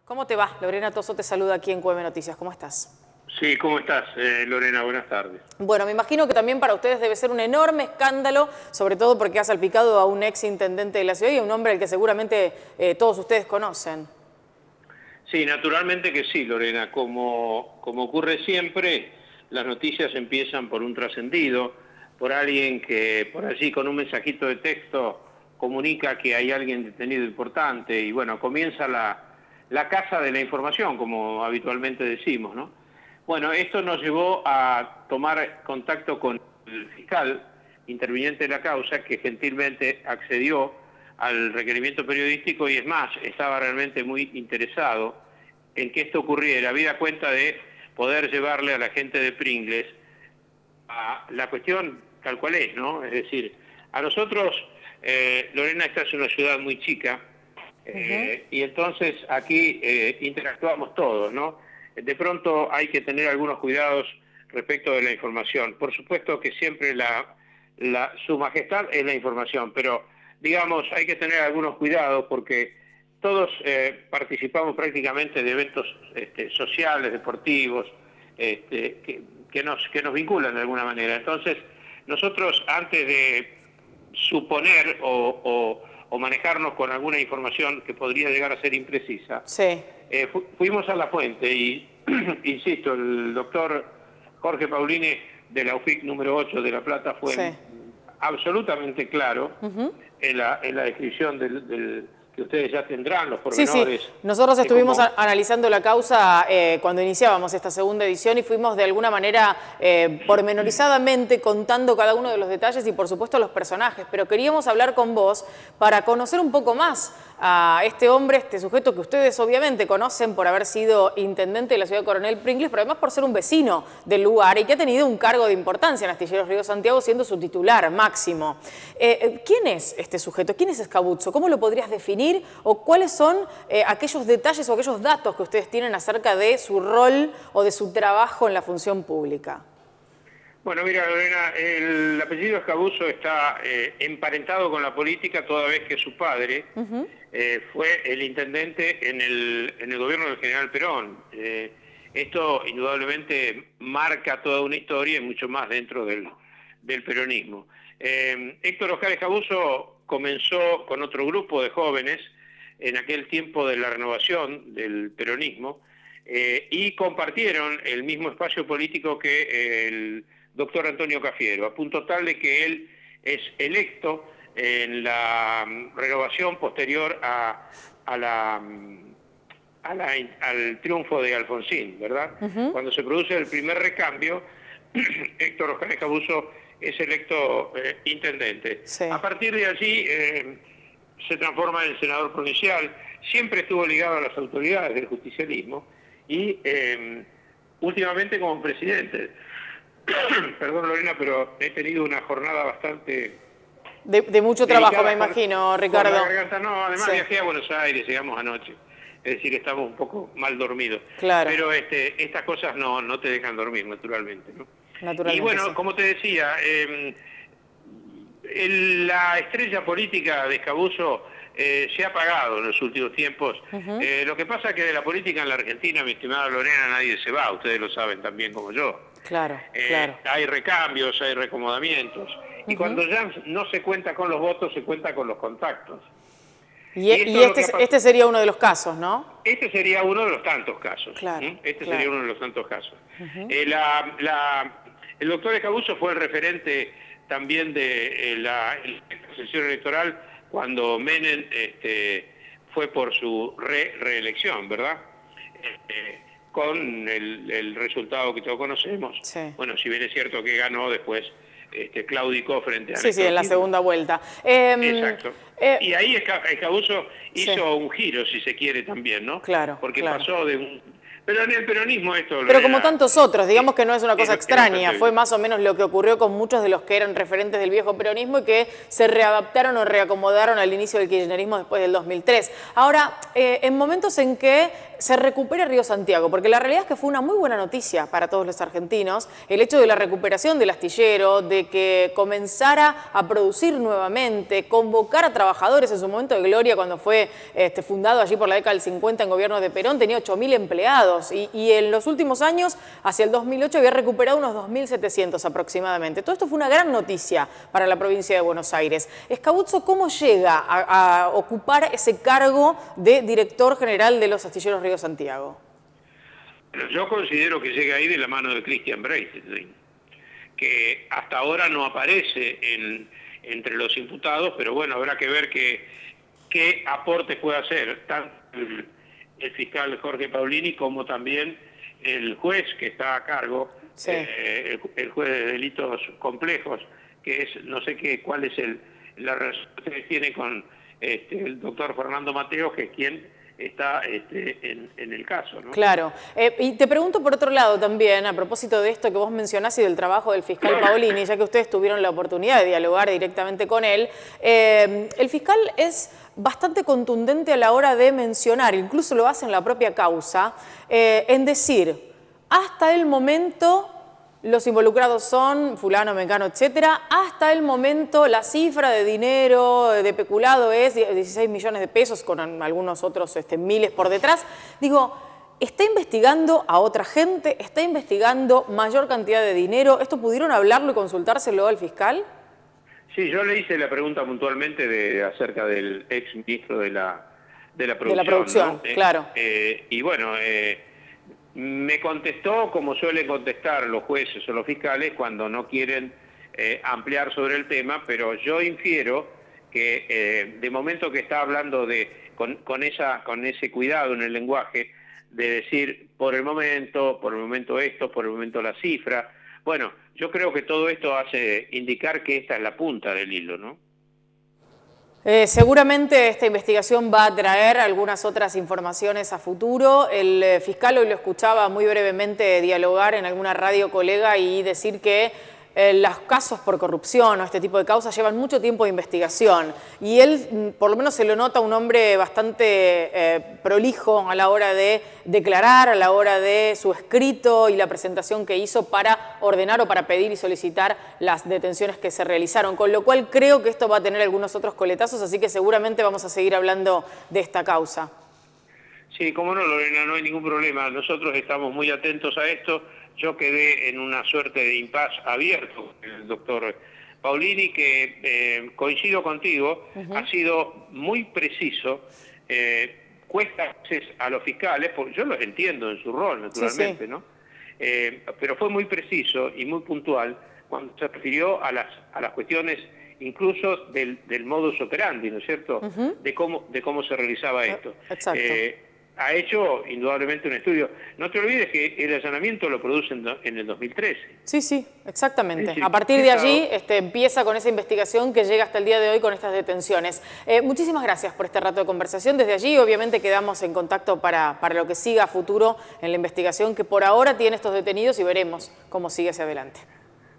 ¿Cómo te va? Lorena Toso te saluda aquí en QM Noticias. ¿Cómo estás? Sí, ¿cómo estás, Lorena? Buenas tardes. Bueno, me imagino que también para ustedes debe ser un enorme escándalo, sobre todo porque ha salpicado a un ex intendente de la ciudad y a un hombre al que seguramente todos ustedes conocen. Sí, naturalmente que sí, Lorena. Como ocurre siempre, las noticias empiezan por un trascendido, por alguien que por allí con un mensajito de texto comunica que hay alguien detenido importante y bueno, comienza la caza de la información, como habitualmente decimos, ¿no? Bueno, esto nos llevó a tomar contacto con el fiscal interviniente de la causa, que gentilmente accedió al requerimiento periodístico y es más, estaba realmente muy interesado en que esto ocurriera. Había cuenta de poder llevarle a la gente de Pringles a la cuestión tal cual es, ¿no? Es decir, a nosotros, Lorena, esta es una ciudad muy chica, y entonces aquí interactuamos todos, ¿no? De pronto hay que tener algunos cuidados respecto de la información. Por supuesto que siempre su majestad es la información, pero digamos, hay que tener algunos cuidados porque todos participamos prácticamente de eventos sociales, deportivos, que nos vinculan de alguna manera. Entonces, nosotros antes de suponer o manejarnos con alguna información que podría llegar a ser imprecisa, Sí. Fuimos a la fuente y, insisto, el doctor Jorge Paulini de la UFIC número 8 de La Plata fue absolutamente claro en la descripción que ustedes ya tendrán, los pormenores. Sí. Nosotros estuvimos analizando la causa cuando iniciábamos esta segunda edición y fuimos de alguna manera pormenorizadamente contando cada uno de los detalles y por supuesto los personajes, pero queríamos hablar con vos para conocer un poco más a este hombre, este sujeto que ustedes obviamente conocen por haber sido intendente de la ciudad de Coronel Pringles, pero además por ser un vecino del lugar y que ha tenido un cargo de importancia en Astilleros Río Santiago siendo su titular máximo. ¿Quién es este sujeto? ¿Quién es Escabuzzo? ¿Cómo lo podrías definir? ¿O cuáles son aquellos detalles o aquellos datos que ustedes tienen acerca de su rol o de su trabajo en la función pública? Bueno, mira, Lorena, el apellido Escabuzzo está emparentado con la política toda vez que su padre fue el intendente en el gobierno del general Perón. Esto indudablemente marca toda una historia y mucho más dentro del peronismo. Héctor Oscar Escabuzzo comenzó con otro grupo de jóvenes en aquel tiempo de la renovación del peronismo y compartieron el mismo espacio político que el doctor Antonio Cafiero, a punto tal de que él es electo en la renovación posterior al triunfo de Alfonsín, ¿verdad? Cuando se produce el primer recambio, Héctor Oscar Escabuzzo es electo intendente. Sí. A partir de allí se transforma en senador provincial, siempre estuvo ligado a las autoridades del justicialismo y últimamente como presidente. Perdón, Lorena, pero he tenido una jornada bastante... De mucho trabajo, me imagino, Ricardo. Por la garganta, no, además viajé a Buenos Aires, llegamos anoche. Es decir, estamos un poco mal dormidos. Claro. Pero estas cosas no te dejan dormir, naturalmente, ¿no? Naturalmente, y bueno, sí. como te decía, la estrella política de Escabuzzo se ha apagado en los últimos tiempos. Lo que pasa es que de la política en la Argentina, mi estimada Lorena, nadie se va, ustedes lo saben también como yo. Claro, claro. Hay recambios, hay recomodamientos. Y cuando ya no se cuenta con los votos, se cuenta con los contactos. Y este sería uno de los casos, ¿no? Este sería uno de los tantos casos. Claro, sería uno de los tantos casos. El doctor Escabuzzo fue el referente también de la sesión electoral cuando Menem fue por su reelección, ¿verdad? Con el resultado que todos conocemos. Sí. Bueno, si bien es cierto que ganó después, claudicó frente a... Sí, en la segunda vuelta. Exacto. Y ahí Escabuzzo hizo un giro, si se quiere, también, ¿no? Claro. Porque pasó de un... Pero en el peronismo esto... Pero como tantos otros, digamos que no es una cosa extraña, fue más o menos lo que ocurrió con muchos de los que eran referentes del viejo peronismo y que se readaptaron o reacomodaron al inicio del kirchnerismo después del 2003. Ahora, en momentos en que se recupere Río Santiago, porque la realidad es que fue una muy buena noticia para todos los argentinos el hecho de la recuperación del astillero, de que comenzara a producir nuevamente, convocar a trabajadores en su momento de gloria cuando fue fundado allí por la década del 50 en gobierno de Perón, tenía 8.000 empleados y en los últimos años, hacia el 2008, había recuperado unos 2.700 aproximadamente. Todo esto fue una gran noticia para la provincia de Buenos Aires. Escabuzzo, ¿cómo llega a ocupar ese cargo de director general de los astilleros Río Santiago? Yo considero que llega ahí de la mano de Christian Breitling, que hasta ahora no aparece entre los imputados, pero bueno, habrá que ver qué aportes puede hacer tanto el fiscal Jorge Paulini como también el juez que está a cargo, sí. El juez de delitos complejos, que es, no sé cuál es la relación que tiene con el doctor Fernando Mateo, que es quien está en el caso, ¿no? Claro. Y te pregunto por otro lado también, a propósito de esto que vos mencionás y del trabajo del fiscal Paulini, ya que ustedes tuvieron la oportunidad de dialogar directamente con él, el fiscal es bastante contundente a la hora de mencionar, incluso lo hace en la propia causa, en decir, hasta el momento los involucrados son fulano, mengano, etcétera. Hasta el momento la cifra de dinero, de peculado es 16 millones de pesos con algunos otros miles por detrás. Digo, ¿está investigando a otra gente? ¿Está investigando mayor cantidad de dinero? ¿Esto pudieron hablarlo y consultárselo al fiscal? Sí, yo le hice la pregunta puntualmente acerca del ex ministro de la producción. De la producción, ¿no? Claro. Y bueno, me contestó como suelen contestar los jueces o los fiscales cuando no quieren ampliar sobre el tema, pero yo infiero que de momento que está hablando con ese cuidado en el lenguaje de decir por el momento esto, por el momento la cifra. Bueno, yo creo que todo esto hace indicar que esta es la punta del hilo, ¿no? Seguramente esta investigación va a traer algunas otras informaciones a futuro. El fiscal hoy lo escuchaba muy brevemente dialogar en alguna radio colega y decir que los casos por corrupción o este tipo de causas llevan mucho tiempo de investigación y él, por lo menos se lo nota, un hombre bastante prolijo a la hora de declarar, a la hora de su escrito y la presentación que hizo para ordenar o para pedir y solicitar las detenciones que se realizaron, con lo cual creo que esto va a tener algunos otros coletazos, así que seguramente vamos a seguir hablando de esta causa. Sí, cómo no, Lorena, no hay ningún problema. Nosotros estamos muy atentos a esto. Yo quedé en una suerte de impasse abierto con el doctor Paulini, que coincido contigo, ha sido muy preciso, cuesta a veces a los fiscales, porque yo los entiendo en su rol, naturalmente, sí. ¿No? Pero fue muy preciso y muy puntual cuando se refirió a las cuestiones incluso del modus operandi, ¿no es cierto?, de cómo se realizaba esto. Exacto. Ha hecho indudablemente un estudio. No te olvides que el allanamiento lo producen en el 2013. Sí, sí, exactamente. A partir de allí empieza con esa investigación que llega hasta el día de hoy con estas detenciones. Muchísimas gracias por este rato de conversación. Desde allí obviamente quedamos en contacto para lo que siga a futuro en la investigación que por ahora tiene estos detenidos y veremos cómo sigue hacia adelante.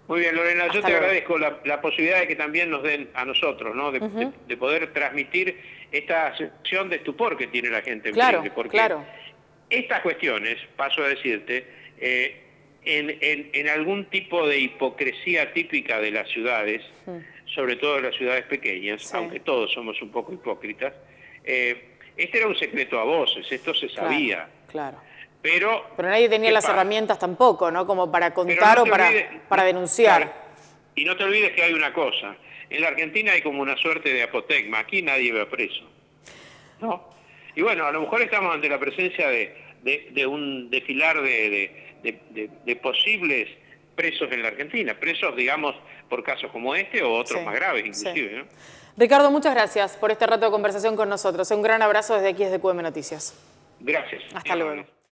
Muy bien, Lorena, yo te agradezco la posibilidad de que también nos den a nosotros, ¿no? De poder transmitir esta sensación de estupor que tiene la gente. Claro, porque claro. Estas cuestiones, paso a decirte, en algún tipo de hipocresía típica de las ciudades, sobre todo de las ciudades pequeñas, sí. Aunque todos somos un poco hipócritas, este era un secreto a voces, esto se sabía. Claro. Pero nadie tenía las herramientas tampoco, ¿no? Como para contar o para denunciar. Claro. Y no te olvides que hay una cosa. En la Argentina hay como una suerte de apotegma. Aquí nadie va preso, ¿no? Y bueno, a lo mejor estamos ante la presencia de un desfilar de posibles presos en la Argentina. Presos, digamos, por casos como este o otros más graves, inclusive, ¿no? Ricardo, muchas gracias por este rato de conversación con nosotros. Un gran abrazo desde aquí, desde QM Noticias. Gracias. Hasta luego.